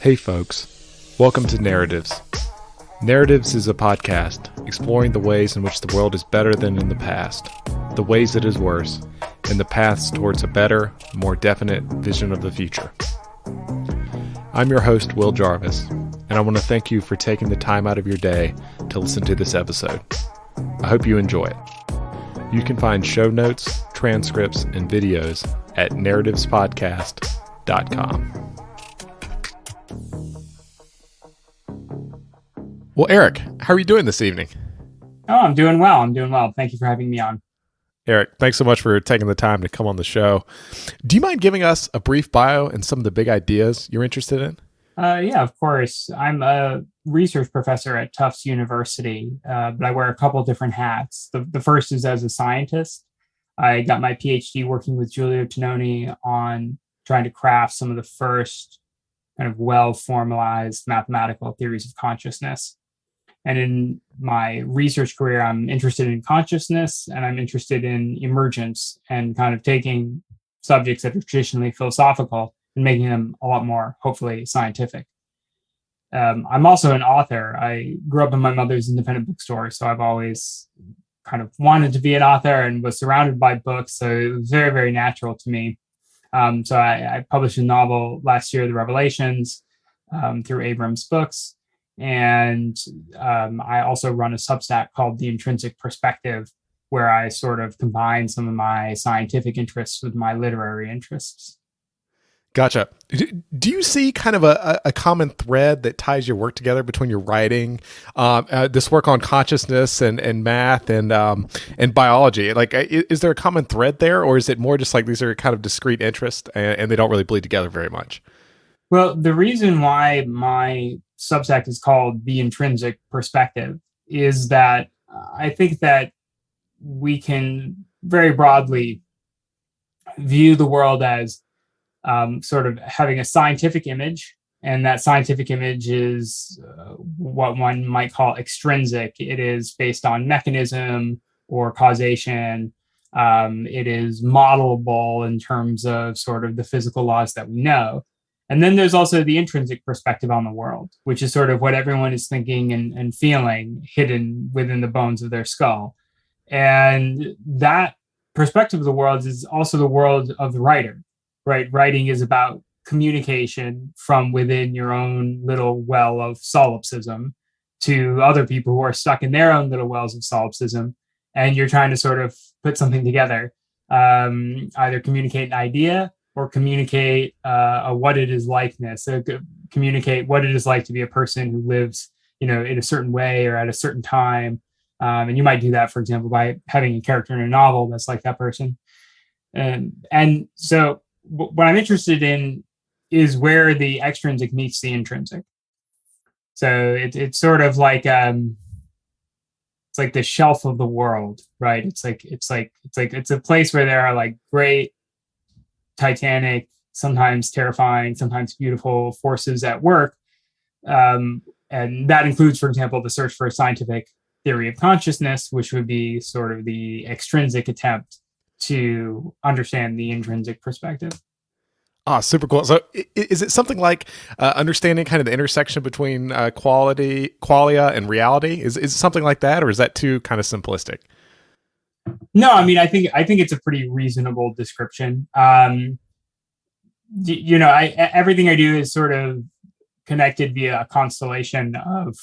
Hey folks, welcome to Narratives. Narratives is a podcast exploring the ways in which the world is better than in the past, the ways it is worse, and the paths towards a better, more definite vision of the future. I'm your host, Will Jarvis, and I want to thank you for taking the time out of your day to listen to this episode. I hope you enjoy it. You can find show notes, transcripts, and videos at narrativespodcast.com. Well, Erik, how are you doing this evening? Oh, I'm doing well. Thank you for having me on. Erik, thanks so much for taking the time to come on the show. Do you mind giving us a brief bio and some of the big ideas you're interested in? Yeah, of course. I'm a research professor at Tufts University, but I wear a couple different hats. The first is as a scientist. I got my PhD working with Giulio Tononi on trying to craft some of the first kind of well-formalized mathematical theories of consciousness. And in my research career, I'm interested in consciousness and I'm interested in emergence and kind of taking subjects that are traditionally philosophical and making them a lot more, hopefully, scientific. I'm also an author. I grew up in my mother's independent bookstore, so I've always kind of wanted to be an author and was surrounded by books, so it was very, very natural to me. So I published a novel last year, The Revelations, through Abrams Books. And I also run a Substack called The Intrinsic Perspective, where I sort of combine some of my scientific interests with my literary interests. Gotcha. Do you see kind of a common thread that ties your work together between your writing, this work on consciousness and math and biology? Like, is there a common thread there, or is it more just like these are kind of discrete interests and they don't really bleed together very much? Well, the reason why my Substack is called The Intrinsic Perspective is that I think that we can very broadly view the world as sort of having a scientific image, and that scientific image is what one might call extrinsic. It is based on mechanism or causation. It is modelable in terms of sort of the physical laws that we know. And then there's also the intrinsic perspective on the world, which is sort of what everyone is thinking and feeling hidden within the bones of their skull. And that perspective of the world is also the world of the writer, right? Writing is about communication from within your own little well of solipsism to other people who are stuck in their own little wells of solipsism. And you're trying to sort of put something together, either communicate an idea or communicate a what it is likeness, communicate what it is like to be a person who lives, in a certain way or at a certain time. And you might do that, for example, by having a character in a novel that's like that person. And so what I'm interested in is where the extrinsic meets the intrinsic. So it's sort of like it's like the shelf of the world, right? It's a place where there are like great, titanic, sometimes terrifying, sometimes beautiful forces at work. And that includes, for example, the search for a scientific theory of consciousness, which would be sort of the extrinsic attempt to understand the intrinsic perspective. Ah, super cool. So is it something like understanding kind of the intersection between qualia and reality? Is it something like that, or is that too kind of simplistic? No, I mean, I think it's a pretty reasonable description. Everything I do is sort of connected via a constellation of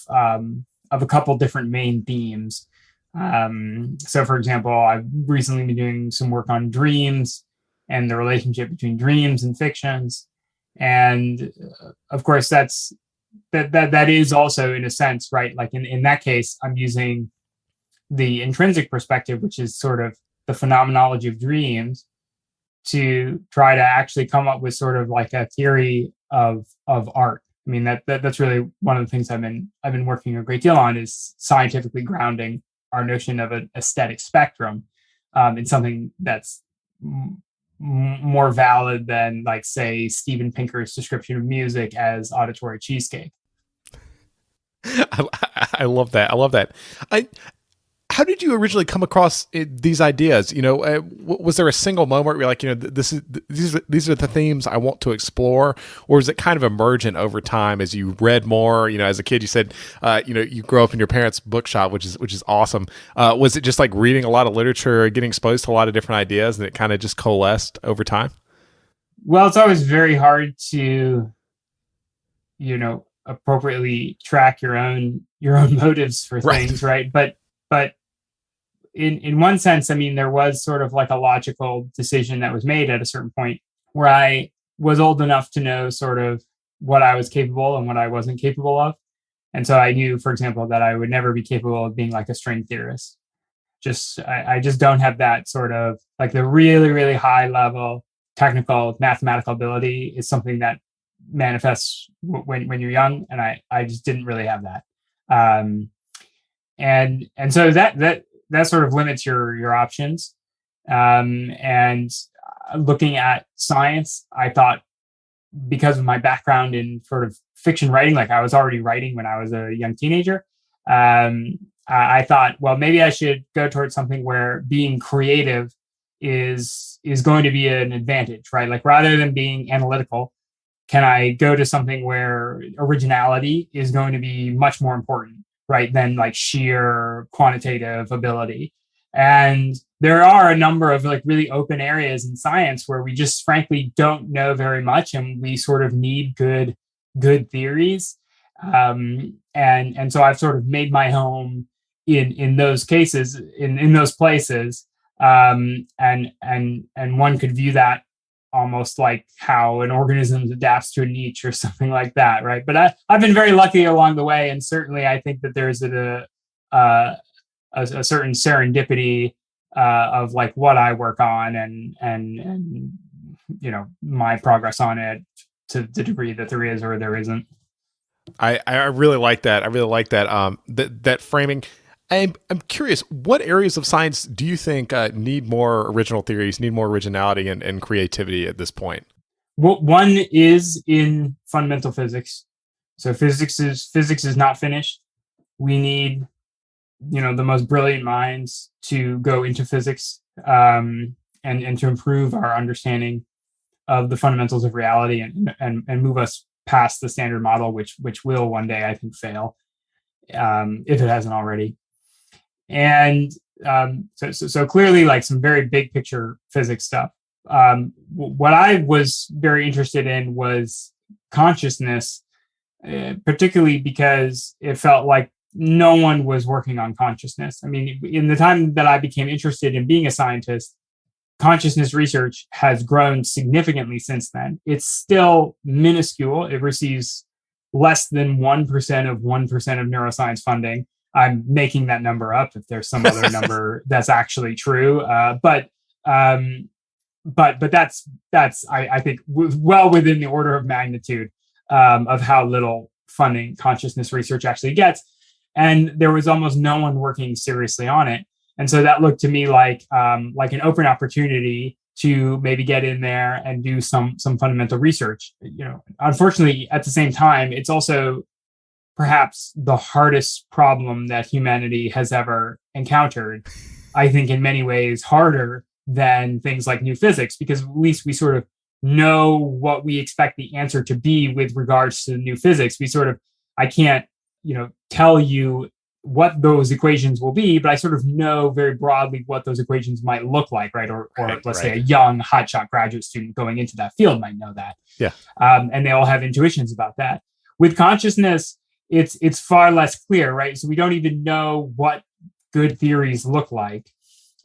a couple different main themes. So, for example, I've recently been doing some work on dreams and the relationship between dreams and fictions, and of course, that is also, in a sense, right. Like in that case, I'm using the intrinsic perspective, which is sort of the phenomenology of dreams, to try to actually come up with sort of like a theory of art. I mean, that's really one of the things I've been working a great deal on, is scientifically grounding our notion of an aesthetic spectrum in something that's more valid than, like, say, Steven Pinker's description of music as auditory cheesecake. I love that. how did you originally come across these ideas? Was there a single moment where you're like, these are the themes I want to explore, or is it kind of emergent over time as you read more? As a kid, you said, you grew up in your parents' bookshop, which is awesome. Was it just like reading a lot of literature, getting exposed to a lot of different ideas, and it kind of just coalesced over time? Well, it's always very hard to, appropriately track your own motives for things, right? But in one sense, I mean, there was sort of like a logical decision that was made at a certain point where I was old enough to know sort of what I was capable and what I wasn't capable of. And so I knew, for example, that I would never be capable of being like a string theorist. I just don't have that sort of like the really, really high level technical mathematical ability is something that manifests when you're young. And I just didn't really have that. And so that sort of limits your options. And looking at science, I thought, because of my background in sort of fiction writing, like I was already writing when I was a young teenager, I thought, well, maybe I should go towards something where being creative is going to be an advantage, right? Like rather than being analytical, can I go to something where originality is going to be much more important, right, than like sheer quantitative ability? And there are a number of like really open areas in science where we just frankly don't know very much, and we sort of need good theories. And so I've sort of made my home in those cases, in those places. And one could view that almost like how an organism adapts to a niche or something like that, right? But I've been very lucky along the way, and certainly I think that there's a certain serendipity of like what I work on and my progress on it to the degree that there is or there isn't. I really like that. I really like that that framing. I'm curious, what areas of science do you think need more original theories, need more originality and creativity at this point? Well, one is in fundamental physics. So physics is not finished. We need, the most brilliant minds to go into physics and to improve our understanding of the fundamentals of reality and move us past the standard model, which will one day, I think, fail if it hasn't already. And so clearly, like some very big picture physics stuff. What I was very interested in was consciousness, particularly because it felt like no one was working on consciousness. I mean, in the time that I became interested in being a scientist, consciousness research has grown significantly since then. It's still minuscule. It receives less than 1% of 1% of neuroscience funding. I'm making that number up if there's some other number that's actually true. But that's I think well within the order of magnitude of how little funding consciousness research actually gets. And there was almost no one working seriously on it. And so that looked to me like an open opportunity to maybe get in there and do some fundamental research. Unfortunately, at the same time, it's also perhaps the hardest problem that humanity has ever encountered. I think in many ways harder than things like new physics, because at least we sort of know what we expect the answer to be with regards to new physics. I can't, tell you what those equations will be, but I sort of know very broadly what those equations might look like, right? Or let's say a young hotshot graduate student going into that field might know that. Yeah. And they all have intuitions about that. With consciousness, it's far less clear, right? So we don't even know what good theories look like.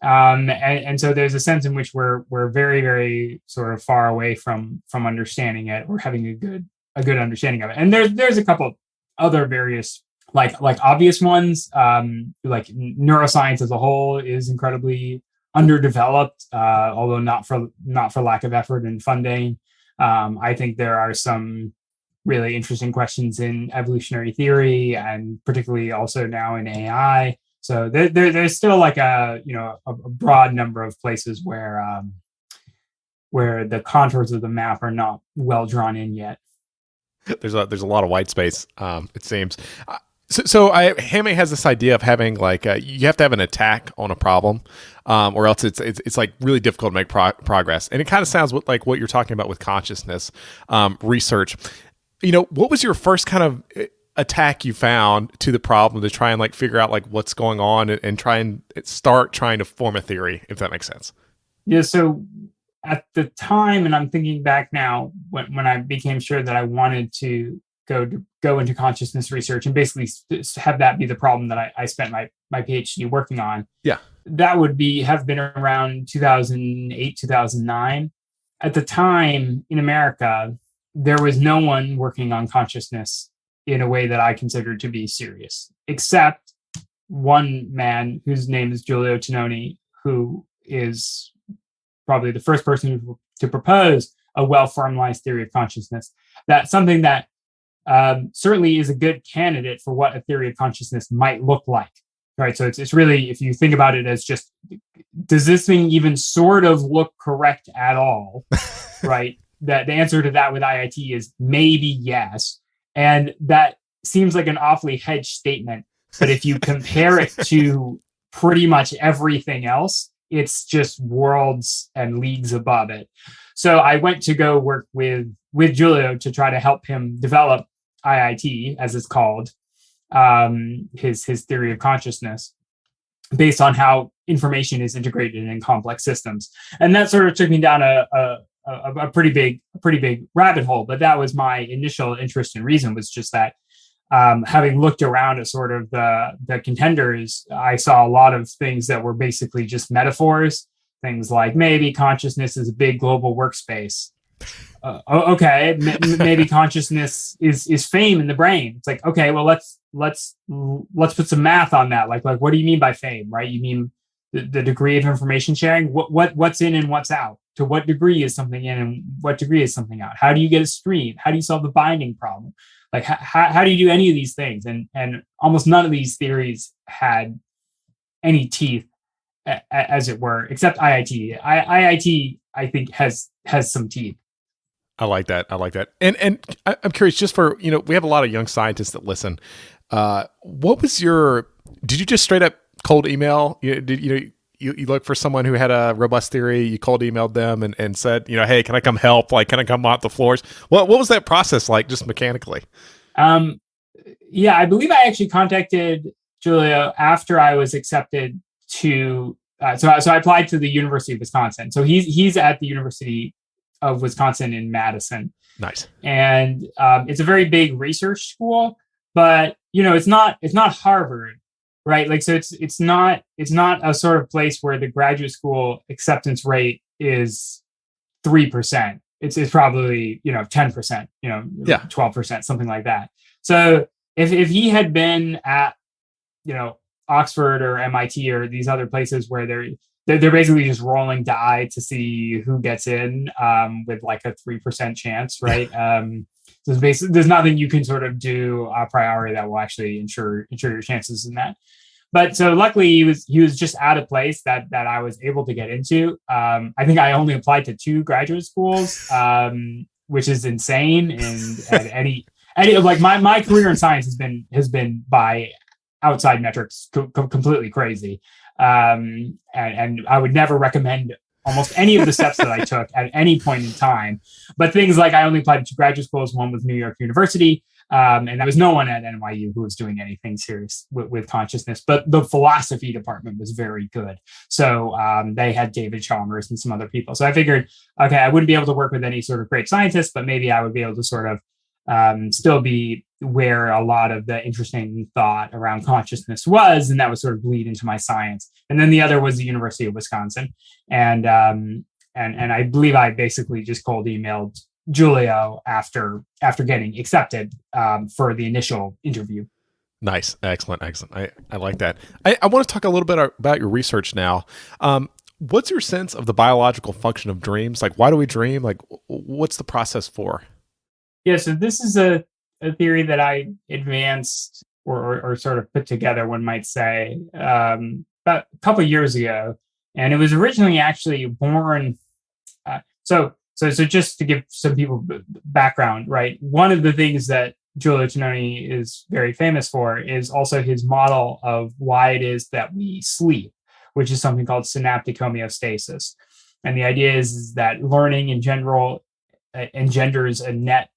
And so there's a sense in which we're very, very sort of far away from understanding it or having a good understanding of it. And there's a couple other various like obvious ones, like neuroscience as a whole is incredibly underdeveloped, although not for lack of effort and funding. I think there are some really interesting questions in evolutionary theory, and particularly also now in AI. So there's still like a broad number of places where the contours of the map are not well drawn in yet. There's a lot of white space, it seems. Hamming has this idea of having like you have to have an attack on a problem, or else it's like really difficult to make progress. And it kind of sounds like what you're talking about with consciousness research. What was your first kind of attack you found to the problem to try and like figure out like what's going on and try and start trying to form a theory, if that makes sense? Yeah. So at the time, and I'm thinking back now, when I became sure that I wanted to go into consciousness research and basically have that be the problem that I spent my PhD working on. Yeah. That would have been around 2008, 2009. At the time in America, there was no one working on consciousness in a way that I considered to be serious, except one man whose name is Giulio Tononi, who is probably the first person to propose a well-formalized theory of consciousness. That's something that certainly is a good candidate for what a theory of consciousness might look like, right? So it's really, if you think about it as just, does this thing even sort of look correct at all, right? That the answer to that with IIT is maybe yes. And that seems like an awfully hedged statement. But if you compare it to pretty much everything else, it's just worlds and leagues above it. So I went to go work with Giulio to try to help him develop IIT, as it's called, his theory of consciousness, based on how information is integrated in complex systems. And that sort of took me down a pretty big rabbit hole. But that was my initial interest and reason, was just that having looked around at sort of the contenders, I saw a lot of things that were basically just metaphors. Things like maybe consciousness is a big global workspace. Okay, maybe consciousness is fame in the brain. It's like, okay, well, let's put some math on that. Like what do you mean by fame, right? You mean the degree of information sharing? What's in and what's out? To what degree is something in and what degree is something out? How do you get a stream? How do you solve the binding problem? Like how do you do any of these things? And almost none of these theories had any teeth, as it were, except IIT. IIT, I think, has some teeth. I like that. And I'm curious, just for, we have a lot of young scientists that listen. What was did you just straight up cold email? You look for someone who had a robust theory, you cold emailed them and said, hey, can I come help? Like, can I come mop the floors? What was that process like, just mechanically? Yeah, I believe I actually contacted Giulio after I was accepted to, so I applied to the University of Wisconsin. So he's at the University of Wisconsin in Madison. Nice. And it's a very big research school, but it's not Harvard, right? Like, so it's not a sort of place where the graduate school acceptance rate is 3%. It's probably 10%, 12%, something like that. So if he had been at Oxford or MIT or these other places where they're basically just rolling die to see who gets in, with like a 3% chance, right? So there's nothing you can sort of do a priori that will actually ensure your chances in that. But so luckily he was just at a place that I was able to get into. I think I only applied to 2 graduate schools, which is insane. And at any like my career in science has been by outside metrics completely crazy. And I would never recommend almost any of the steps that I took at any point in time. But things like I only applied to 2 graduate schools. One was New York University. And there was no one at NYU who was doing anything serious with consciousness, but the philosophy department was very good. So they had David Chalmers and some other people. So I figured, okay, I wouldn't be able to work with any sort of great scientists, but maybe I would be able to sort of still be where a lot of the interesting thought around consciousness was, and that would sort of bleed into my science. And then the other was the University of Wisconsin. And I believe I basically just cold emailed Giulio after getting accepted for the initial interview. Nice. Excellent. I like that. I want to talk a little bit about your research now. What's your sense of the biological function of dreams? Like, why do we dream? Like, what's the process for? Yeah, so this is a theory that I advanced or sort of put together, one might say, about a couple of years ago. And it was originally actually born. So just to give some people background, right? One of the things that Giulio Tononi is very famous for is also his model of why it is that we sleep, which is something called synaptic homeostasis. And the idea is that learning in general engenders a net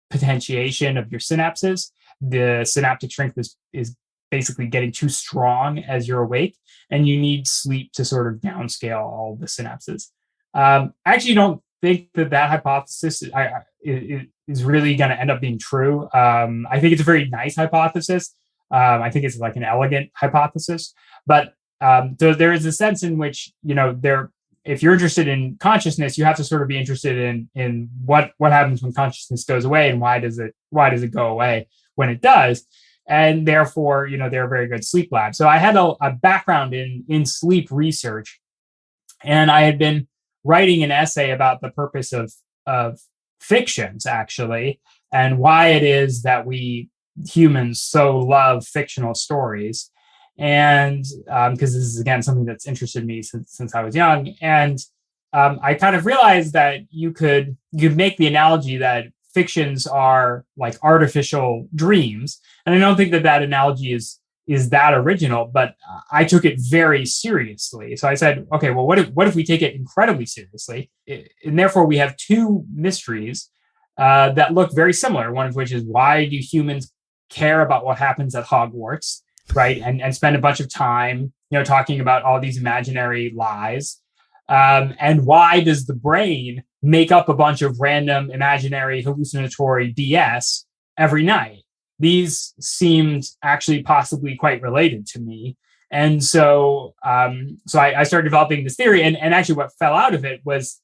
potentiation of your synapses. The synaptic strength is basically getting too strong as you're awake, and you need sleep to sort of downscale all the synapses. I actually don't think that hypothesis is really going to end up being true. I think it's a very nice hypothesis. I think it's like an elegant hypothesis, but there is a sense in which, if you're interested in consciousness, you have to sort of be interested in what happens when consciousness goes away, and why does it go away when it does. And therefore, they're a very good sleep lab. So I had a background in sleep research, and I had been writing an essay about the purpose of fictions, actually, and why it is that we humans so love fictional stories. And because this is, again, something that's interested me since I was young. And I kind of realized that you could make the analogy that fictions are like artificial dreams. And I don't think that analogy is that original, but I took it very seriously. So I said, okay, well, what if we take it incredibly seriously? And therefore we have two mysteries that look very similar. One of which is, why do humans care about what happens at Hogwarts, right? And spend a bunch of time, talking about all these imaginary lies. And why does the brain make up a bunch of random imaginary hallucinatory BS every night? These seemed actually possibly quite related to me. And so I started developing this theory. And actually what fell out of it was,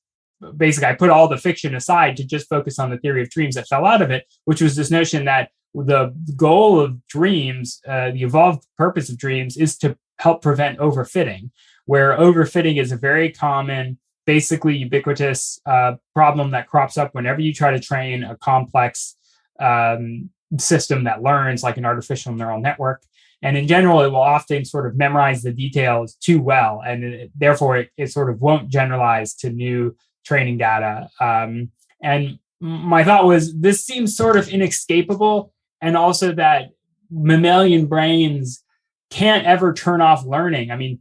basically, I put all the fiction aside to just focus on the theory of dreams that fell out of it, which was this notion that the goal of dreams, the evolved purpose of dreams, is to help prevent overfitting, where overfitting is a very common, basically ubiquitous problem that crops up whenever you try to train a complex system that learns, like an artificial neural network. And in general, it will often sort of memorize the details too well, and therefore it sort of won't generalize to new training data. And my thought was, this seems sort of inescapable, and also that mammalian brains can't ever turn off learning. I mean,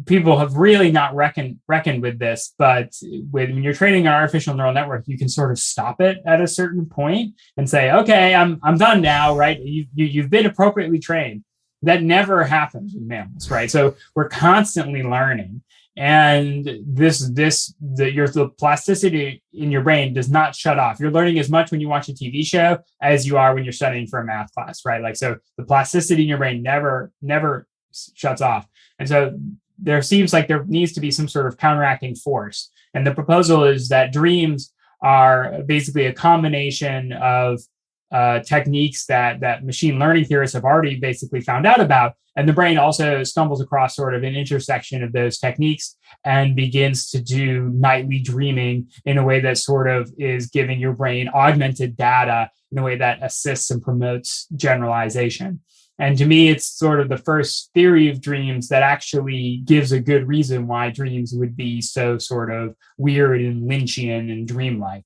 people have really not reckoned with this, but when you're training an artificial neural network, you can sort of stop it at a certain point and say, okay, I'm done now, right? You've been appropriately trained. That never happens with mammals, right? So we're constantly learning. And the plasticity in your brain does not shut off. You're learning as much when you watch a TV show as you are when you're studying for a math class, right? Like, so the plasticity in your brain never shuts off. And so there seems like there needs to be some sort of counteracting force. And the proposal is that dreams are basically a combination of techniques that machine learning theorists have already basically found out about. And the brain also stumbles across sort of an intersection of those techniques and begins to do nightly dreaming in a way that sort of is giving your brain augmented data in a way that assists and promotes generalization. And to me, it's sort of the first theory of dreams that actually gives a good reason why dreams would be so sort of weird and Lynchian and dreamlike.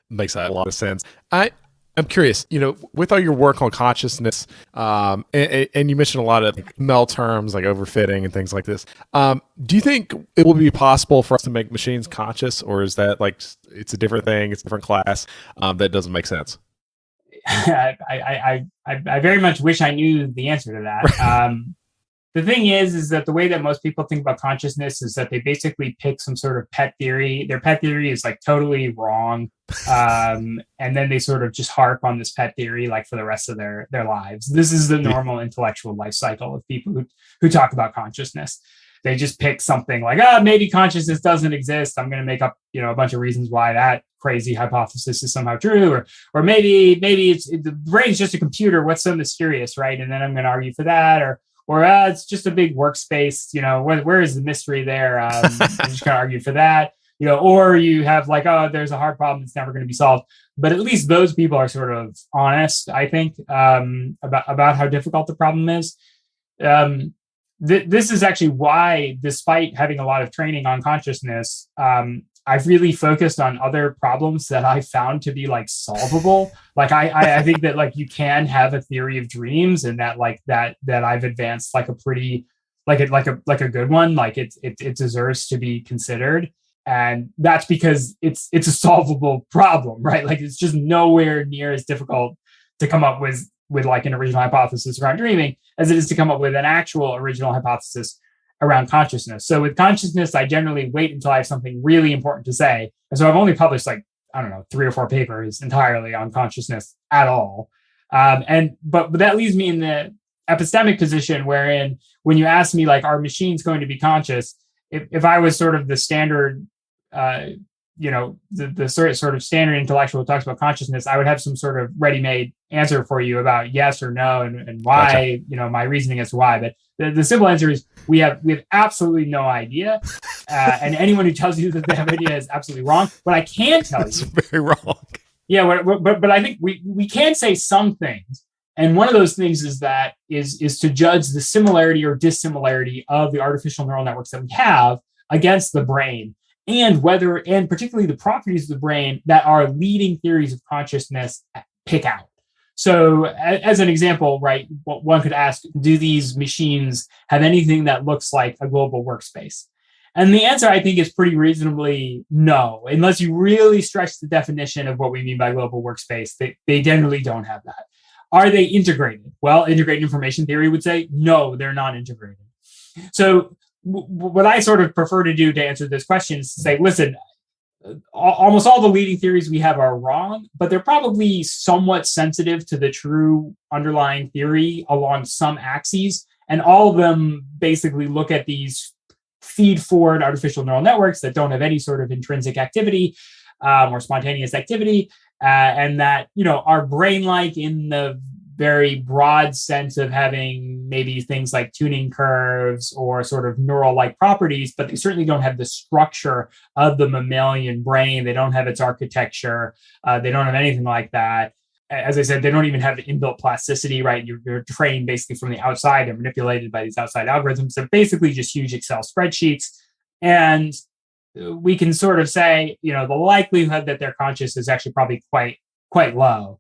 Makes a lot of sense. I'm curious, with all your work on consciousness, and you mentioned a lot of ML terms like overfitting and things like this. Do you think it will be possible for us to make machines conscious, or is that like it's a different thing, it's a different class that doesn't make sense? I very much wish I knew the answer to that. The thing is that the way that most people think about consciousness is that they basically pick some sort of pet theory. Their pet theory is like totally wrong. And then they sort of just harp on this pet theory like for the rest of their lives. This is the normal intellectual life cycle of people who talk about consciousness. They just pick something like, maybe consciousness doesn't exist. I'm going to make up, a bunch of reasons why that crazy hypothesis is somehow true, or maybe the brain's just a computer. What's so mysterious, right? And then I'm going to argue for that, or it's just a big workspace. Where is the mystery there? I'm just going to argue for that. Or you have like, there's a hard problem that's never going to be solved. But at least those people are sort of honest, I think, about how difficult the problem is. This is actually why, despite having a lot of training on consciousness, I've really focused on other problems that I found to be like solvable. Like I think that like you can have a theory of dreams, and that like that I've advanced like a pretty like a good one. Like it deserves to be considered. And that's because it's a solvable problem, right? Like it's just nowhere near as difficult to come up with like an original hypothesis around dreaming as it is to come up with an actual original hypothesis around consciousness. So with consciousness, I generally wait until I have something really important to say. And so I've only published like, I don't know, 3 or 4 papers entirely on consciousness at all. But that leaves me in the epistemic position wherein when you ask me like, are machines going to be conscious? If I was sort of the standard, the sort of standard intellectual who talks about consciousness, I would have some sort of ready-made answer for you about yes or no and why, gotcha. My reasoning as to why. But the simple answer is we have absolutely no idea. And anyone who tells you that they have an idea is absolutely wrong. What I can tell you... It's very wrong. Yeah, but I think we can say some things. And one of those things is to judge the similarity or dissimilarity of the artificial neural networks that we have against the brain, and particularly the properties of the brain that our leading theories of consciousness pick out. So as an example, right, one could ask, do these machines have anything that looks like a global workspace? And the answer, I think, is pretty reasonably no, unless you really stretch the definition of what we mean by global workspace. They generally don't have that. Are they integrated? Well, integrated information theory would say, no, they're not integrated. So what I sort of prefer to do to answer this question is to say, listen, almost all the leading theories we have are wrong, but they're probably somewhat sensitive to the true underlying theory along some axes. And all of them basically look at these feed-forward artificial neural networks that don't have any sort of intrinsic activity or spontaneous activity, and that, are brain-like in the very broad sense of having maybe things like tuning curves or sort of neural-like properties, but they certainly don't have the structure of the mammalian brain. They don't have its architecture. They don't have anything like that. As I said, they don't even have inbuilt plasticity, right? You're trained basically from the outside and manipulated by these outside algorithms. They're basically just huge Excel spreadsheets. And we can sort of say, the likelihood that they're conscious is actually probably quite low.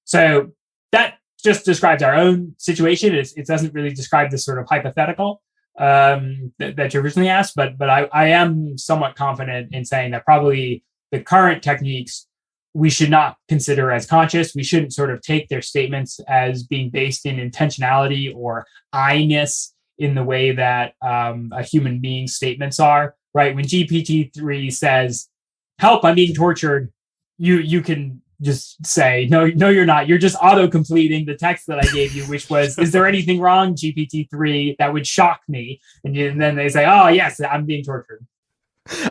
So that just describes our own situation. It doesn't really describe this sort of hypothetical that you originally asked, but I am somewhat confident in saying that probably the current techniques we should not consider as conscious. We shouldn't sort of take their statements as being based in intentionality or I-ness in the way that a human being's statements are, right? When GPT-3 says, help, I'm being tortured, you can just say, no, you're not. You're just auto-completing the text that I gave you, which was, is there anything wrong, GPT-3, that would shock me? And then they say, oh, yes, I'm being tortured.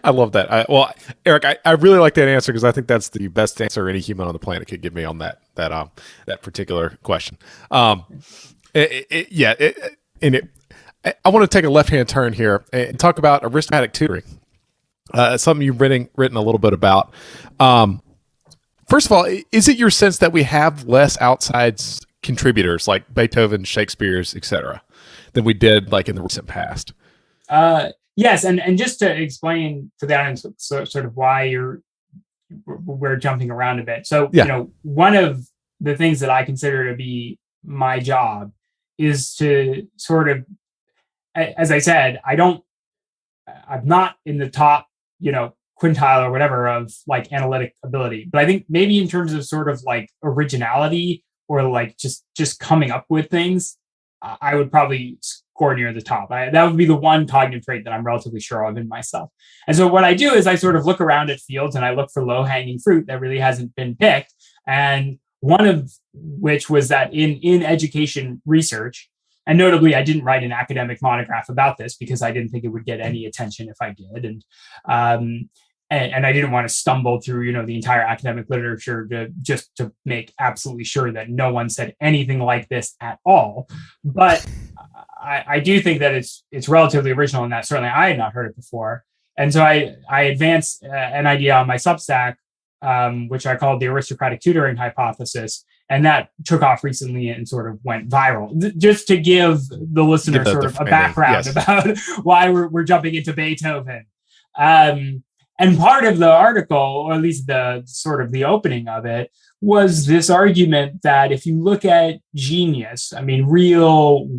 I love that. Well, Erik, I really like that answer because I think that's the best answer any human on the planet could give me on that particular question. I want to take a left-hand turn here and talk about aristocratic tutoring. Something you've written a little bit about. First of all, is it your sense that we have less outside contributors like Beethoven, Shakespeare's, etc., than we did like in the recent past? Yes, and just to explain to the audience sort of why we're jumping around a bit. So, one of the things that I consider to be my job is to sort of, as I said, I'm not in the top, quintile or whatever of like analytic ability, but I think maybe in terms of sort of like originality or like just coming up with things, I would probably score near the top. That would be the one cognitive trait that I'm relatively sure of in myself. And so what I do is I sort of look around at fields and I look for low-hanging fruit that really hasn't been picked. And one of which was that in education research, and notably, I didn't write an academic monograph about this because I didn't think it would get any attention if I did. And I didn't want to stumble through, the entire academic literature to make absolutely sure that no one said anything like this at all. But I do think that it's relatively original in that certainly I had not heard it before. And so I advanced an idea on my Substack, which I called the aristocratic tutoring hypothesis. And that took off recently and sort of went viral. Just to give the listener sort of a background about why we're jumping into Beethoven. And part of the article, or at least the sort of the opening of it, was this argument that if you look at genius, I mean, real,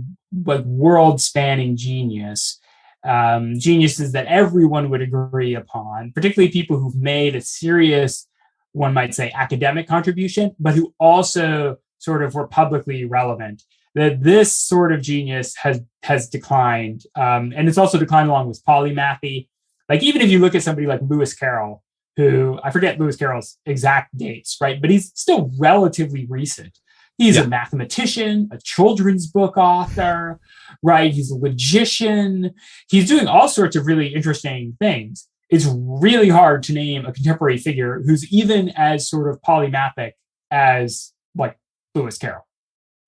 like, world-spanning genius, geniuses that everyone would agree upon, particularly people who've made a serious, one might say, academic contribution, but who also sort of were publicly relevant, that this sort of genius has declined. And it's also declined along with polymathy. Like, even if you look at somebody like Lewis Carroll, who, I forget Lewis Carroll's exact dates, right? But he's still relatively recent. He's a mathematician, a children's book author, right? He's a logician. He's doing all sorts of really interesting things. It's really hard to name a contemporary figure who's even as sort of polymathic as, like, Lewis Carroll,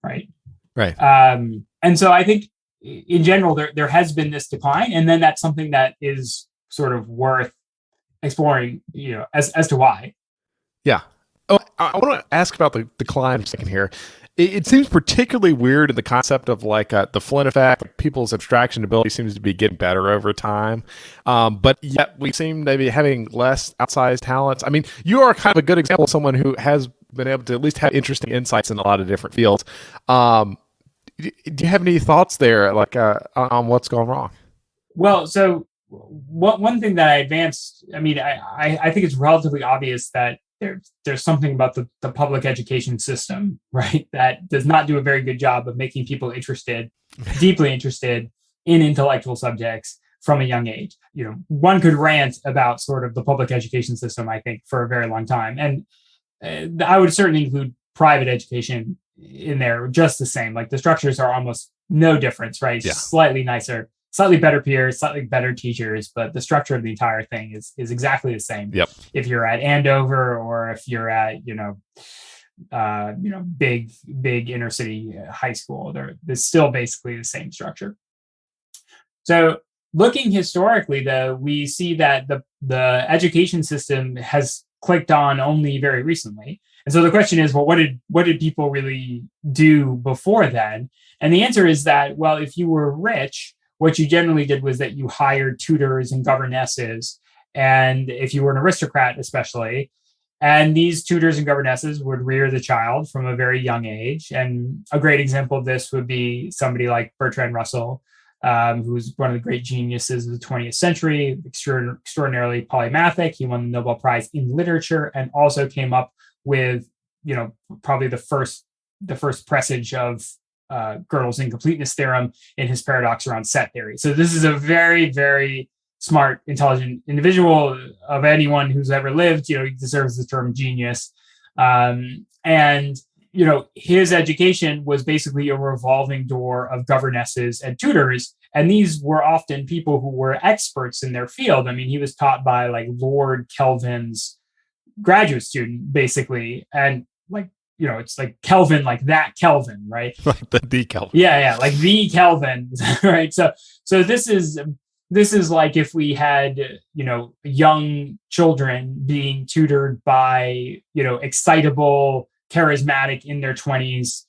right? Right. And so I think in general, there has been this decline, and then that's something that is sort of worth exploring, as to why. Yeah. Oh, I want to ask about the decline for a second here. It seems particularly weird in the concept of, like, the Flynn effect. Like, people's abstraction ability seems to be getting better over time, but yet we seem to be having less outsized talents. I mean, you are kind of a good example of someone who has been able to at least have interesting insights in a lot of different fields. Do you have any thoughts there, like, on what's gone wrong? Well, so one thing that I advanced, I mean, I think it's relatively obvious that there's something about the public education system, right, that does not do a very good job of making people deeply interested in intellectual subjects from a young age. One could rant about sort of the public education system, I think, for a very long time. And I would certainly include private education in there just the same. Like, the structures are almost no difference, right? Yeah. Slightly nicer, slightly better peers, slightly better teachers, but the structure of the entire thing is exactly the same. Yep. If you're at Andover or if you're at, big inner city high school, there's still basically the same structure. So looking historically, though, we see that the education system has clicked on only very recently. And so the question is, well, what did people really do before then? And the answer is that, well, if you were rich, what you generally did was that you hired tutors and governesses. And if you were an aristocrat, especially, and these tutors and governesses would rear the child from a very young age. And a great example of this would be somebody like Bertrand Russell, who's one of the great geniuses of the 20th century, extraordinarily polymathic. He won the Nobel Prize in literature and also came up with, probably the first presage of Gödel's incompleteness theorem in his paradox around set theory. So this is a very, very smart, intelligent individual. Of anyone who's ever lived, he deserves the term genius. And his education was basically a revolving door of governesses and tutors. And these were often people who were experts in their field. I mean, he was taught by, like, Lord Kelvin's graduate student, basically. And, like, it's like Kelvin, like that Kelvin, right? Like the Kelvin. Yeah, like the Kelvin, right? So this is like if we had, young children being tutored by, excitable, charismatic, in their 20s,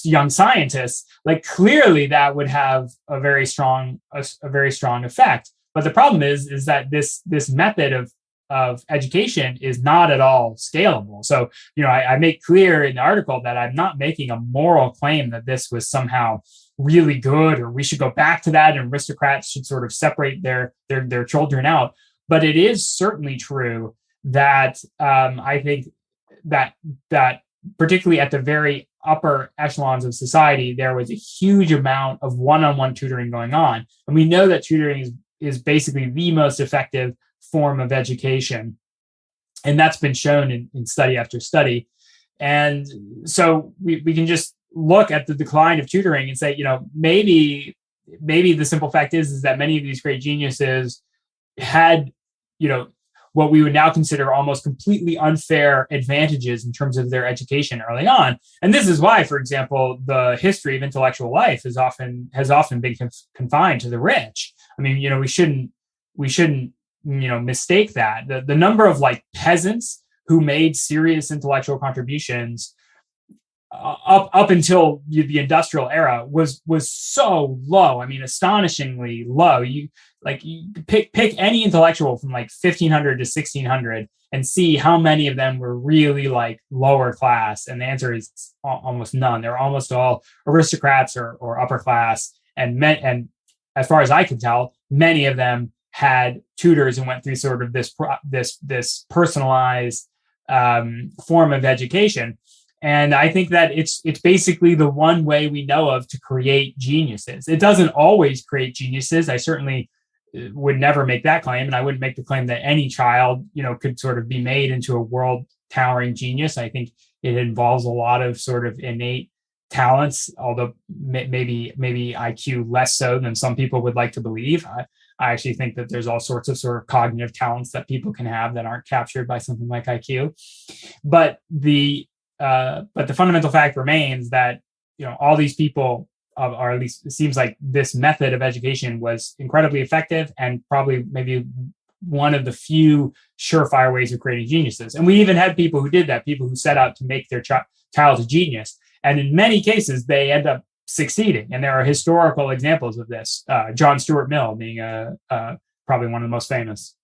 young scientists. Like, clearly that would have a very strong effect. But the problem is that this method of education is not at all scalable. So, I make clear in the article that I'm not making a moral claim that this was somehow really good, or we should go back to that and aristocrats should sort of separate their children out. But it is certainly true that I think that particularly at the very upper echelons of society, there was a huge amount of one-on-one tutoring going on. And we know that tutoring is basically the most effective form of education. And that's been shown in study after study. And so we can just look at the decline of tutoring and say, maybe the simple fact is that many of these great geniuses had, what we would now consider almost completely unfair advantages in terms of their education early on. And this is why, for example, the history of intellectual life has often been confined to the rich. I mean, we shouldn't mistake that. The number of, like, peasants who made serious intellectual contributions up until the industrial era was so low. I mean, astonishingly low. You pick any intellectual from like 1500 to 1600 and see how many of them were really like lower class, and the answer is almost none. They're almost all aristocrats or upper class, and as far as I can tell, many of them had tutors and went through sort of this personalized form of education. And I think that it's basically the one way we know of to create geniuses. It doesn't always create geniuses. I certainly would never make that claim, and I wouldn't make the claim that any child, could sort of be made into a world towering genius. I think it involves a lot of sort of innate talents, although maybe IQ less so than some people would like to believe. I actually think that there's all sorts of sort of cognitive talents that people can have that aren't captured by something like IQ. But the fundamental fact remains that all these people, or at least it seems like this method of education was incredibly effective and probably maybe one of the few surefire ways of creating geniuses. And we even had people who did that, people who set out to make their child a genius. And in many cases, they end up succeeding. And there are historical examples of this. John Stuart Mill being probably one of the most famous.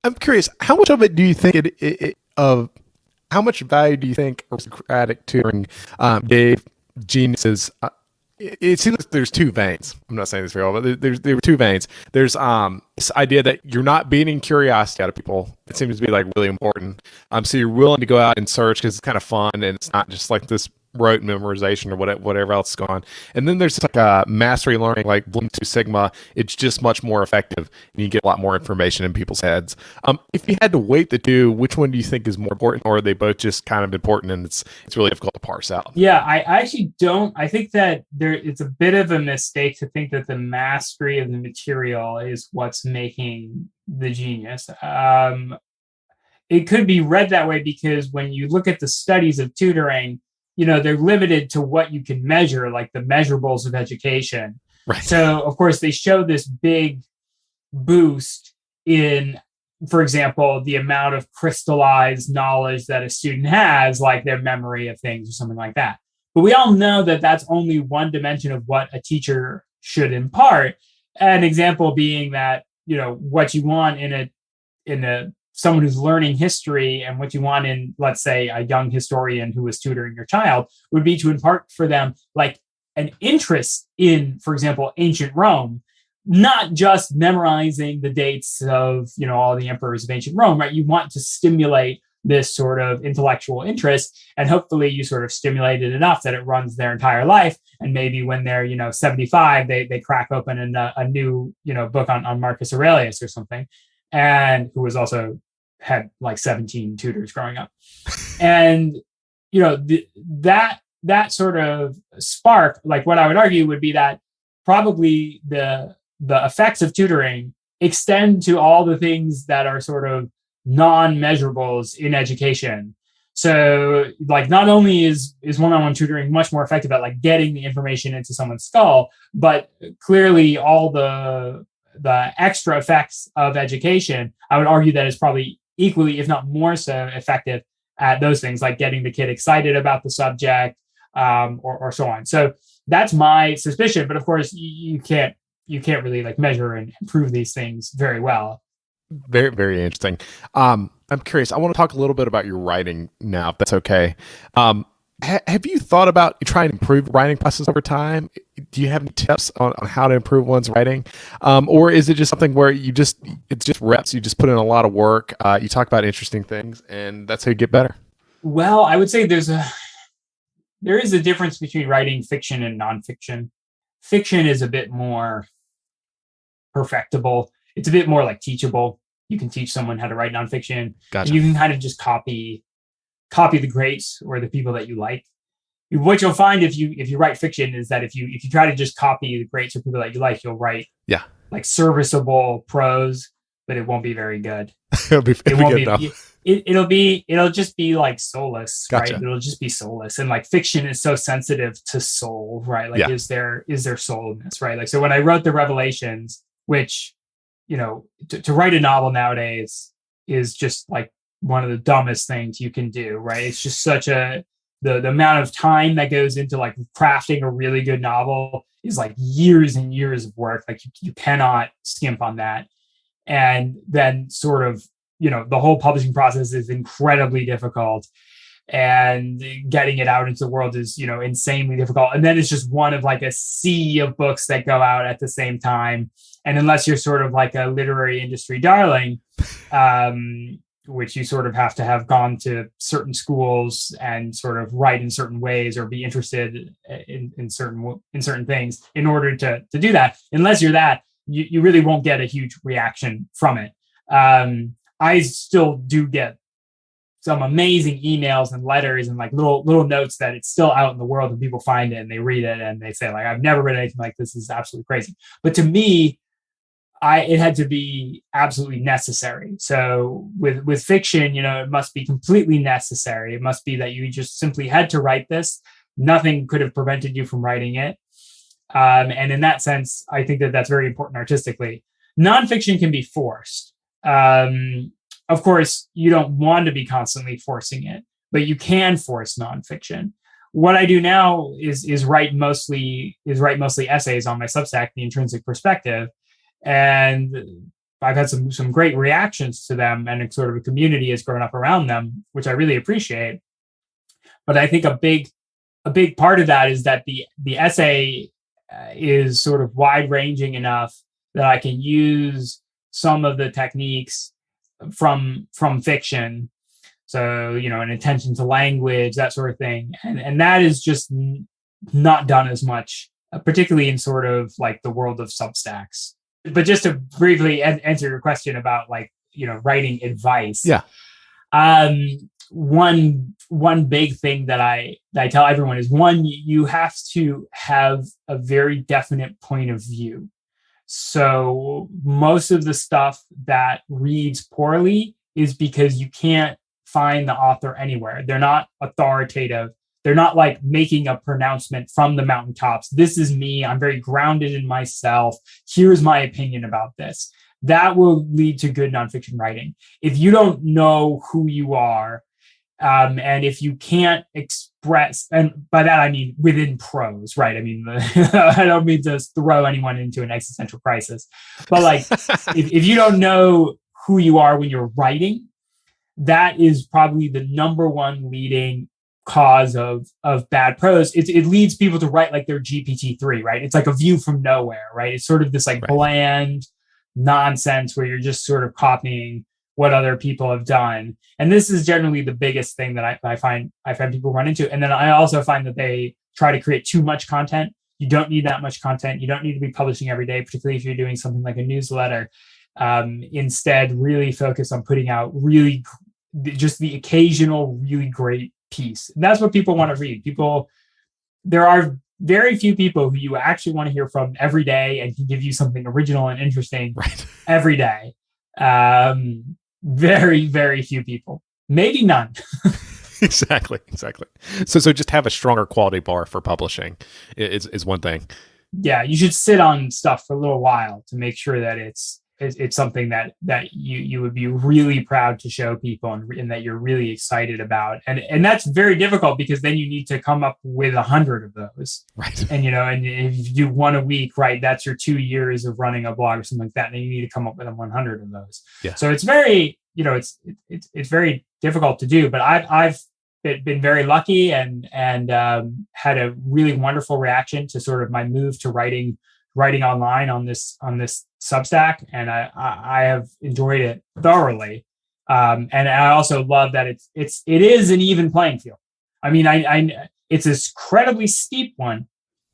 I'm curious, how much of it do you think how much value do you think aristocratic tutoring gave geniuses? It seems like there's two veins. I'm not saying this very well, but there were two veins. There's this idea that you're not beating curiosity out of people. It seems to be like really important. So you're willing to go out and search because it's kind of fun, and it's not just like this rote memorization or whatever else is going on. And then there's like a mastery learning, like Bloom 2 Sigma. It's just much more effective, and you get a lot more information in people's heads. If you had to weight the two, which one do you think is more important, or are they both just kind of important and it's really difficult to parse out? Yeah, I actually don't. I think that it's a bit of a mistake to think that the mastery of the material is what's making the genius. It could be read that way because when you look at the studies of tutoring, they're limited to what you can measure, like the measurables of education. Right. So, of course, they show this big boost in, for example, the amount of crystallized knowledge that a student has, like their memory of things or something like that. But we all know that that's only one dimension of what a teacher should impart. An example being that, what you want in a someone who's learning history, and what you want in, let's say, a young historian who is tutoring your child, would be to impart for them like an interest in, for example, ancient Rome, not just memorizing the dates of, all the emperors of ancient Rome, right? You want to stimulate this sort of intellectual interest, and hopefully you sort of stimulate it enough that it runs their entire life. And maybe when they're, 75, they crack open a new, book on Marcus Aurelius or something, and who was also had like 17 tutors growing up. And, that sort of spark, like what I would argue would be that probably the effects of tutoring extend to all the things that are sort of non-measurables in education. So like not only is one-on-one tutoring much more effective at like getting the information into someone's skull, but clearly all the extra effects of education, I would argue that is probably equally, if not more so, effective at those things, like getting the kid excited about the subject, or so on. So that's my suspicion. But of course, you can't really like measure and prove these things very well. Very, very interesting. I'm curious. I want to talk a little bit about your writing now, if that's okay. Have you thought about trying to improve writing process over time? Do you have any tips on how to improve one's writing? Or is it just something where it's just reps, you just put in a lot of work, you talk about interesting things, and that's how you get better? Well, I would say there is a difference between writing fiction and nonfiction. Fiction is a bit more perfectible. It's a bit more like teachable. You can teach someone how to write nonfiction. Gotcha. And you can kind of just copy the greats or the people that you like. What you'll find if you write fiction is that if you try to just copy the greats or people that you like, you'll write like serviceable prose, but it won't be very good. It'll just be like soulless, Gotcha. right? It'll just be soulless. And like fiction is so sensitive to soul, right? Like is there soul in this, right? Like, so when I wrote the Revelations, which, to write a novel nowadays is just like one of the dumbest things you can do, right? It's just such a the amount of time that goes into like crafting a really good novel is like years and years of work. Like you cannot skimp on that. And then sort of, the whole publishing process is incredibly difficult, and getting it out into the world is, insanely difficult. And then it's just one of like a sea of books that go out at the same time. And unless you're sort of like a literary industry darling, which you sort of have to have gone to certain schools and sort of write in certain ways or be interested in certain things in order to do that. Unless you're that, you really won't get a huge reaction from it. I still do get some amazing emails and letters and like little notes that it's still out in the world, and people find it and they read it and they say like, I've never read anything like this. This is absolutely crazy. But to me, it had to be absolutely necessary. So with fiction, it must be completely necessary. It must be that you just simply had to write this. Nothing could have prevented you from writing it. And in that sense, I think that that's very important artistically. Nonfiction can be forced. Of course, you don't want to be constantly forcing it, but you can force nonfiction. What I do now is write mostly essays on my Substack, the Intrinsic Perspective, and I've had some great reactions to them, and a sort of a community has grown up around them, which I really appreciate. But I think a big part of that is that the essay is sort of wide ranging enough that I can use some of the techniques from fiction. So, an attention to language, that sort of thing. And that is just not done as much, particularly in sort of like the world of Substacks. But just to briefly answer your question about like, writing advice. Yeah. One big thing that I tell everyone is, one, you have to have a very definite point of view. So most of the stuff that reads poorly is because you can't find the author anywhere. They're not authoritative. They're not like making a pronouncement from the mountaintops. This is me. I'm very grounded in myself. Here's my opinion about this. That will lead to good nonfiction writing. If you don't know who you are, and if you can't express, and by that I mean within prose, right? I mean, I don't mean to throw anyone into an existential crisis, but like, if you don't know who you are when you're writing, that is probably the number one leading cause of bad prose. It leads people to write like their GPT-3, right? It's like a view from nowhere, right? It's sort of this like bland nonsense where you're just sort of copying what other people have done. And this is generally the biggest thing that I find people run into. And then I also find that they try to create too much content. You don't need that much content. You don't need to be publishing every day, particularly if you're doing something like a newsletter. Instead, really focus on putting out really just the occasional really great piece. And that's what people want to read. There are very few people who you actually want to hear from every day and can give you something original and interesting every day. Very, very few people, maybe none. Exactly. So just have a stronger quality bar for publishing is one thing. Yeah, you should sit on stuff for a little while to make sure that it's something that you would be really proud to show people and that you're really excited about. And that's very difficult because then you need to come up with 100 of those. Right. And, and if you do one a week, right, that's your 2 years of running a blog or something like that. And then you need to come up with 100 of those. Yeah. So it's very, it's very difficult to do, but I've been very lucky and had a really wonderful reaction to sort of my move to writing online on this Substack, and I have enjoyed it thoroughly. And I also love that it is an even playing field. I mean, it's an incredibly steep one,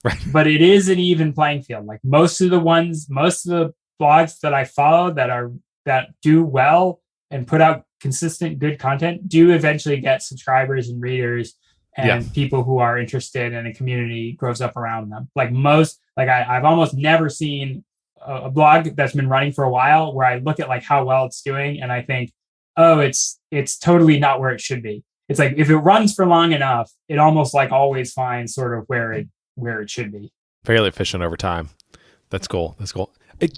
right, but it is an even playing field. Like most of the blogs that I follow that do well and put out consistent good content do eventually get subscribers and readers and people who are interested, and a community grows up around them. I've almost never seen a blog that's been running for a while where I look at like how well it's doing and I think, oh, it's totally not where it should be. It's like if it runs for long enough, it almost like always finds sort of where it should be. Fairly efficient over time. That's cool.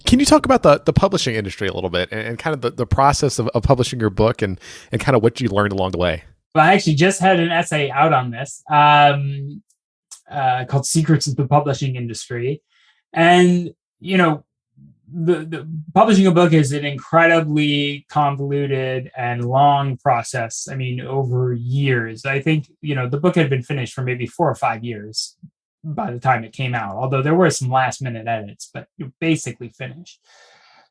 Can you talk about the publishing industry a little bit and kind of the process of publishing your book and kind of what you learned along the way? Well, I actually just had an essay out on this called Secrets of the Publishing Industry. And, the publishing a book is an incredibly convoluted and long process. I mean, over years. I think, the book had been finished for maybe 4 or 5 years by the time it came out, although there were some last minute edits, but you're basically finished.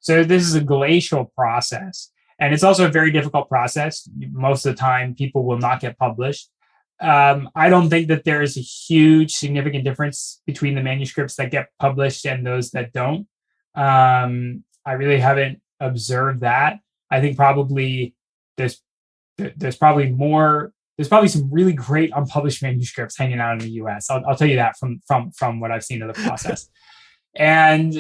So this is a glacial process. And it's also a very difficult process. Most of the time, people will not get published. I don't think that there is a huge, significant difference between the manuscripts that get published and those that don't. I really haven't observed that. I think probably there's probably some really great unpublished manuscripts hanging out in the U.S. I'll tell you that from what I've seen of the process. And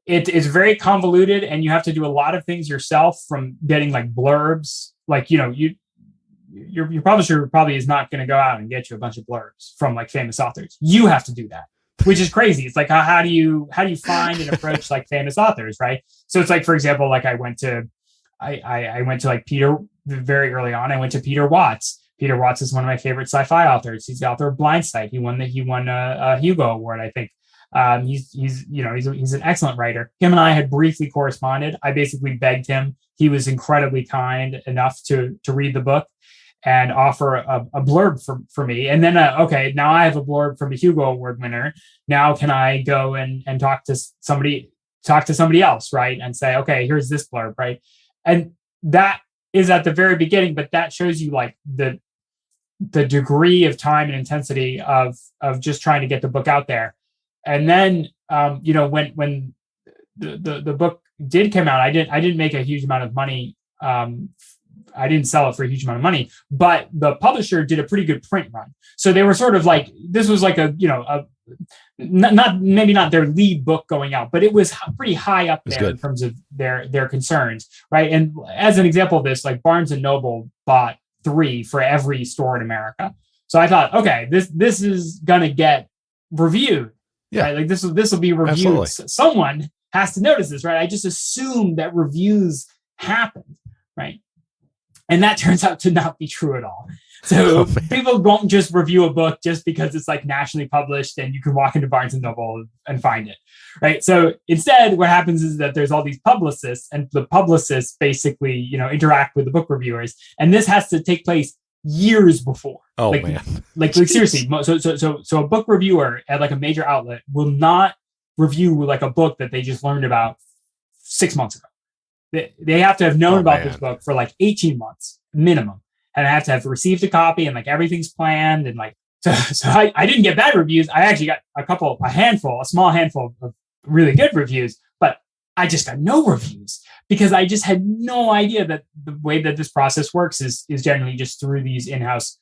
it's very convoluted, and you have to do a lot of things yourself, from getting like blurbs, like, your publisher probably is not going to go out and get you a bunch of blurbs from like famous authors. You have to do that, which is crazy. It's like, how do you find and approach like famous authors, right? So it's like, for example, like I went to like Peter very early on. I went to Peter Watts. Peter Watts is one of my favorite sci-fi authors. He's the author of Blindsight. He won a Hugo Award, I think. He's an excellent writer. Him and I had briefly corresponded. I basically begged him. He was incredibly kind enough to read the book and offer a blurb for me. And then, okay, now I have a blurb from a Hugo Award winner. Now can I go and talk to somebody else, right? And say, okay, here's this blurb, right? And that is at the very beginning, but that shows you like the degree of time and intensity of just trying to get the book out there. And then, when the book did come out, I didn't make a huge amount of money. I didn't sell it for a huge amount of money, but the publisher did a pretty good print run. So they were sort of like, this was like not their lead book going out, but it was pretty high up there in terms of their concerns, right? And as an example of this, like Barnes and Noble bought 3 for every store in America. So I thought, okay, this is gonna get reviewed. Yeah. Right? Like this will be reviewed. Absolutely. Someone has to notice this, right? I just assumed that reviews happened, right? And that turns out to not be true at all. So people won't just review a book just because it's like nationally published and you can walk into Barnes and Noble and find it, right? So instead, what happens is that there's all these publicists, and the publicists basically, interact with the book reviewers, and this has to take place years before. Oh man! Like seriously. So a book reviewer at like a major outlet will not review like a book that they just learned about 6 months ago. They have to have known about this book for like 18 months minimum, and I have to have received a copy, and like everything's planned, and like so I didn't get bad reviews. I actually got a small handful of really good reviews, but I just got no reviews because I just had no idea that the way that this process works is generally just through these in-house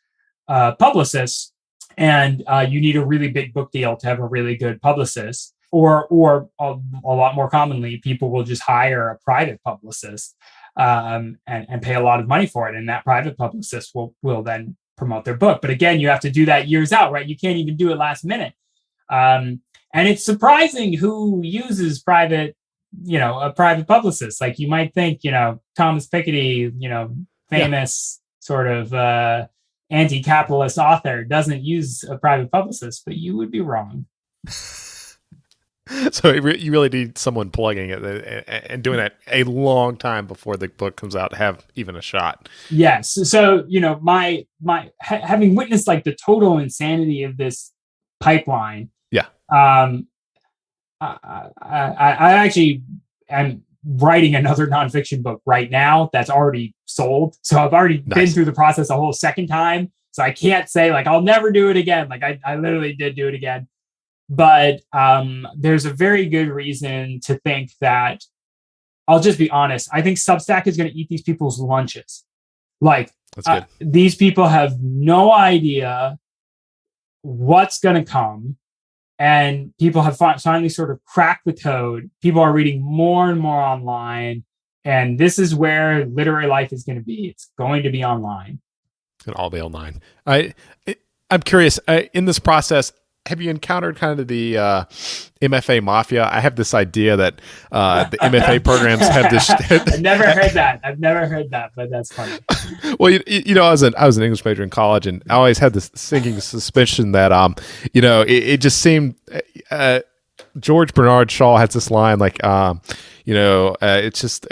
publicists, and you need a really big book deal to have a really good publicist. Or a lot more commonly, people will just hire a private publicist and pay a lot of money for it. And that private publicist will then promote their book. But again, you have to do that years out, right? You can't even do it last minute. And it's surprising who uses a private publicist. Like you might think, Thomas Piketty, famous sort of anti-capitalist author doesn't use a private publicist, but you would be wrong. So you really need someone plugging it and doing that a long time before the book comes out to have even a shot. Yes. So, my having witnessed like the total insanity of this pipeline. Yeah. I actually am writing another nonfiction book right now that's already sold. So I've already been through the process a whole second time. So I can't say like, I'll never do it again. Like I literally did do it again. But there's a very good reason to think that, I'll just be honest, I think Substack is going to eat these people's lunches. Like, these people have no idea what's going to come. And people have finally sort of cracked the code. People are reading more and more online. And this is where literary life is going to be. It's going to be online. It's going to all be online. I'm curious, in this process, have you encountered kind of the MFA mafia? I have this idea that the MFA programs have this. I've never heard that. I've never heard that, but that's funny. Well, I was an English major in college, and I always had this sinking suspicion that it just seemed. George Bernard Shaw has this line like, it's just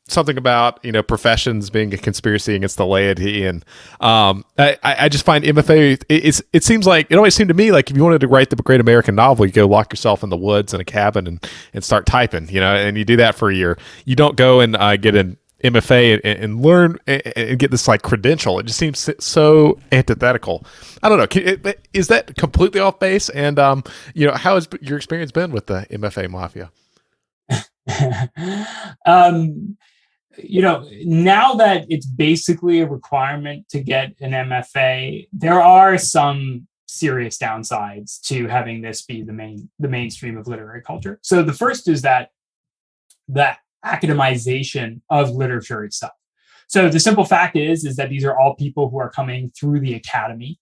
something about professions being a conspiracy against the laity, and I just find MFA. It seems like it always seemed to me like if you wanted to write the great American novel, you go lock yourself in the woods in a cabin and start typing, and you do that for a year. You don't go and get an MFA and learn and get this like credential. It just seems so antithetical. I don't know. Is that completely off base? And how has your experience been with the MFA mafia? Now that it's basically a requirement to get an MFA, there are some serious downsides to having this be the mainstream of literary culture. So the first is that academization of literature itself. So the simple fact is that these are all people who are coming through the academy,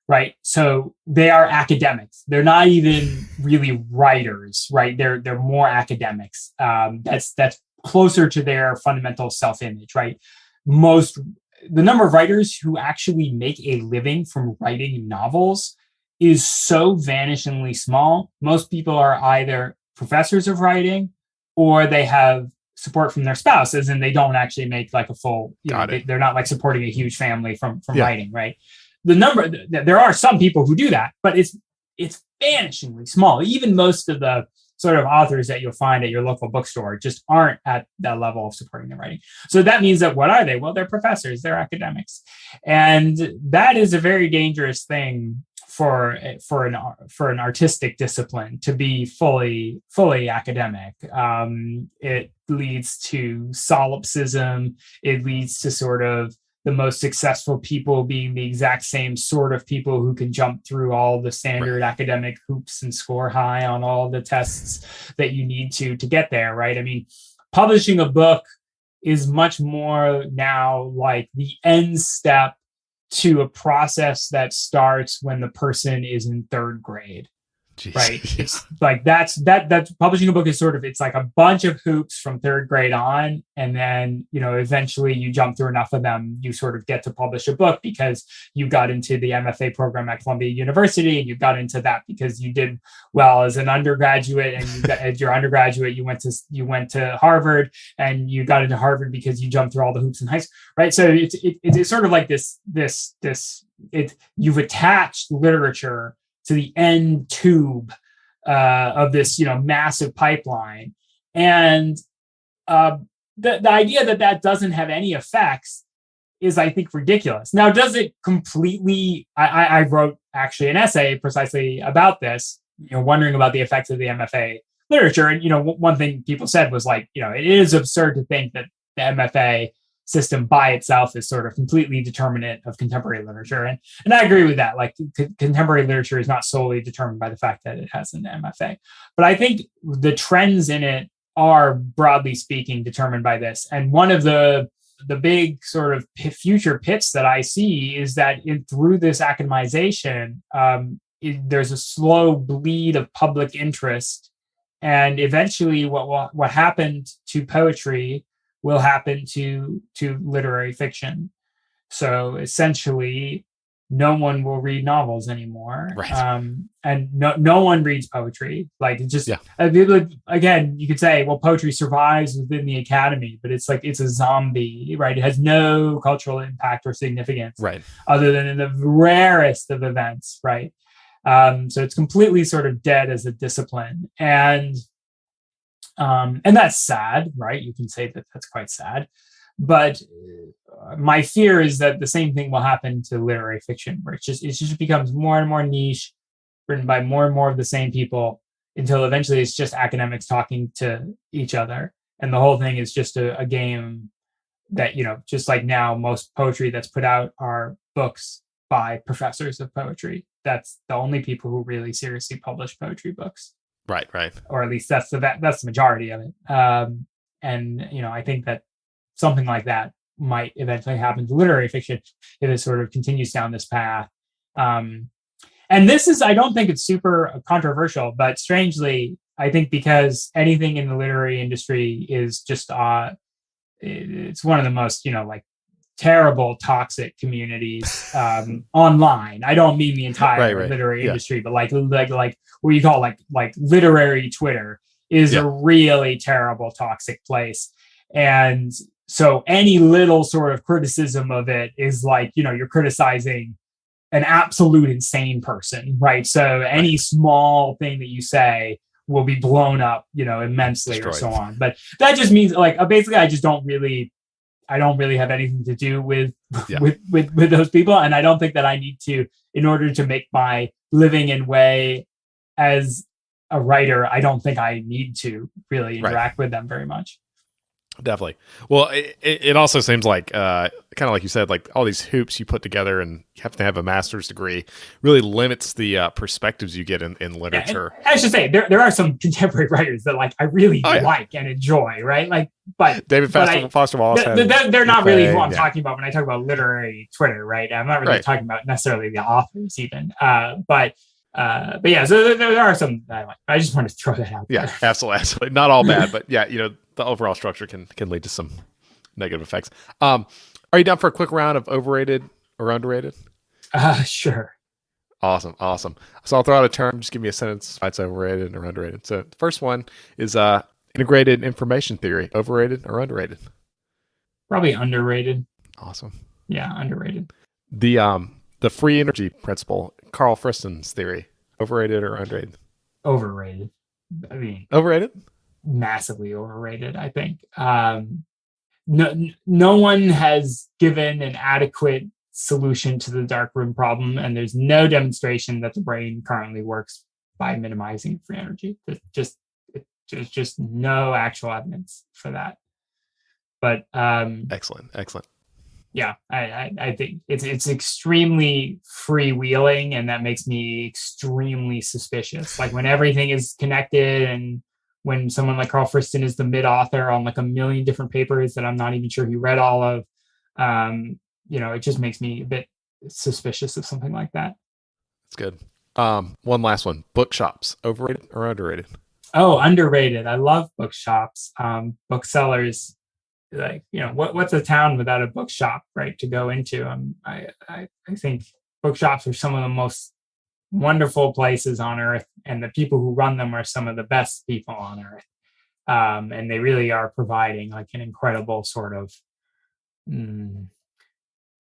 right? So they are academics. They're not even really writers, right? They're more academics. That's closer to their fundamental self-image, right? The number of writers who actually make a living from writing novels is so vanishingly small. Most people are either professors of writing or they have support from their spouses, and they don't actually make like a full, they're not like supporting a huge family from writing, right? There are some people who do that, but it's vanishingly small. Even most of the sort of authors that you'll find at your local bookstore just aren't at that level of supporting their writing. So that means that what are they? Well, they're professors, they're academics. And that is a very dangerous thing for an artistic discipline to be fully academic. It leads to solipsism. It leads to sort of the most successful people being the exact same sort of people who can jump through all the standard academic hoops and score high on all the tests that you need to get there, right? I mean, publishing a book is much more now like the end step to a process that starts when the person is in third grade. Jeez. Right. It's like that's publishing a book is sort of, it's like a bunch of hoops from third grade on. And then, eventually you jump through enough of them, you sort of get to publish a book because you got into the MFA program at Columbia University, and you got into that because you did well as an undergraduate, and as your undergraduate, you went to Harvard, and you got into Harvard because you jumped through all the hoops in high school. Right. So it's sort of like you've attached literature to the end tube of this, massive pipeline. And the idea that doesn't have any effects is, I think, ridiculous. Now, does it completely... I wrote actually an essay precisely about this, wondering about the effects of the MFA literature. And, one thing people said was like, it is absurd to think that the MFA system by itself is sort of completely determinate of contemporary literature. And I agree with that. Like contemporary literature is not solely determined by the fact that it has an MFA. But I think the trends in it are, broadly speaking, determined by this. And one of the big sort of future pits that I see is that through this academization, there's a slow bleed of public interest. And eventually what happened to poetry will happen to literary fiction. So essentially, no one will read novels anymore, right. And no one reads poetry. Like it's just again, you could say, well, poetry survives within the academy, but it's like it's a zombie, right? It has no cultural impact or significance, right, other than in the rarest of events, right? So it's completely sort of dead as a discipline, and that's sad, right? You can say that that's quite sad. But my fear is that the same thing will happen to literary fiction, where it just becomes more and more niche, written by more and more of the same people, until eventually it's just academics talking to each other. And the whole thing is just a game that, just like now, most poetry that's put out are books by professors of poetry. That's the only people who really seriously publish poetry books. Right. Or at least that's the majority of it. And I think that something like that might eventually happen to literary fiction if it sort of continues down this path. And And this is, I don't think it's super controversial, but strangely, I think because anything in the literary industry is just, it's one of the most, like terrible, toxic communities online. I don't mean the entire literary industry, but like what you call like literary Twitter is a really terrible, toxic place. And so any little sort of criticism of it is like, you're criticizing an absolute insane person, right? So any small thing that you say will be blown up, immensely destroyed, or so on. But that just means like, basically, I don't really have anything to do with those people. And I don't think that I need to, in order to make my living and way as a writer, I don't think I need to really interact with them very much. Definitely. Well, it also seems like, kind of like you said, like all these hoops you put together and you have to have a master's degree really limits the perspectives you get in literature. Yeah, I should say there are some contemporary writers that like I really like and enjoy, right? Like, but David Foster Wallace. They're not really who I'm talking about when I talk about literary Twitter, right? I'm not really talking about necessarily the authors even, but yeah. So there are some that I like. I just wanted to throw that out. Yeah, absolutely. Not all bad, but yeah, the overall structure can lead to some negative effects. Are you down for a quick round of overrated or underrated? Sure. Awesome. So I'll throw out a term. Just give me a sentence why it's overrated or underrated. So the first one is integrated information theory. Overrated or underrated? Probably underrated. Awesome. Yeah, underrated. The free energy principle, Carl Friston's theory. Overrated or underrated? Overrated. I mean, overrated? Massively overrated, I think. No one has given an adequate solution to the dark room problem, and there's no demonstration that the brain currently works by minimizing free energy. There's just no actual evidence for that. But excellent. Yeah, I think it's extremely freewheeling, and that makes me extremely suspicious. Like when everything is connected, and when someone like Carl Friston is the mid-author on like a million different papers that I'm not even sure he read all of, it just makes me a bit suspicious of something like that. That's good. One last one. Bookshops, overrated or underrated? Oh, underrated. I love bookshops. Booksellers, like, what's a town without a bookshop, right, to go into? I think bookshops are some of the most wonderful places on earth, and the people who run them are some of the best people on earth. And they really are providing like an incredible sort of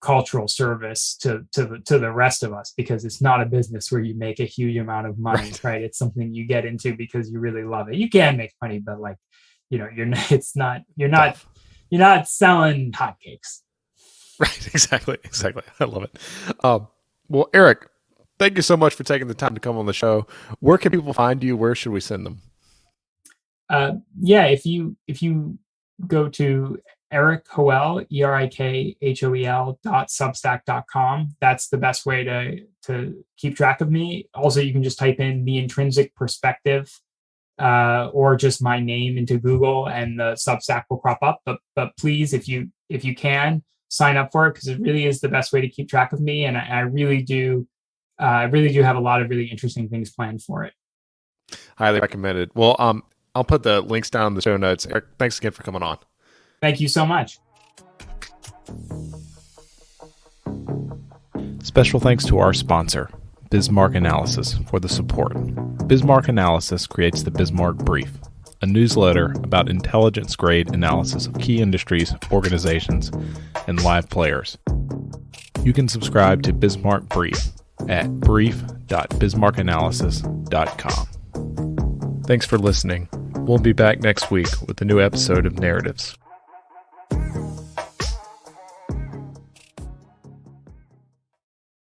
cultural service to the rest of us, because it's not a business where you make a huge amount of money, right? It's something you get into because you really love it. You can make money, but like, you're not selling hotcakes. Right. Exactly. I love it. Well, Erik, thank you so much for taking the time to come on the show. Where can people find you? Where should we send them? If you go to Erik Hoel, ErikHoel.substack.com, that's the best way to keep track of me. Also, you can just type in the Intrinsic Perspective or just my name into Google, and the Substack will crop up. But please, if you can, sign up for it, because it really is the best way to keep track of me, and I really do have a lot of really interesting things planned for it. Highly recommended. Well, I'll put the links down in the show notes. Erik, thanks again for coming on. Thank you so much. Special thanks to our sponsor, Bismarck Analysis, for the support. Bismarck Analysis creates the Bismarck Brief, a newsletter about intelligence-grade analysis of key industries, organizations, and live players. You can subscribe to Bismarck Brief at brief.bismarckanalysis.com. Thanks for listening. We'll be back next week with a new episode of Narratives.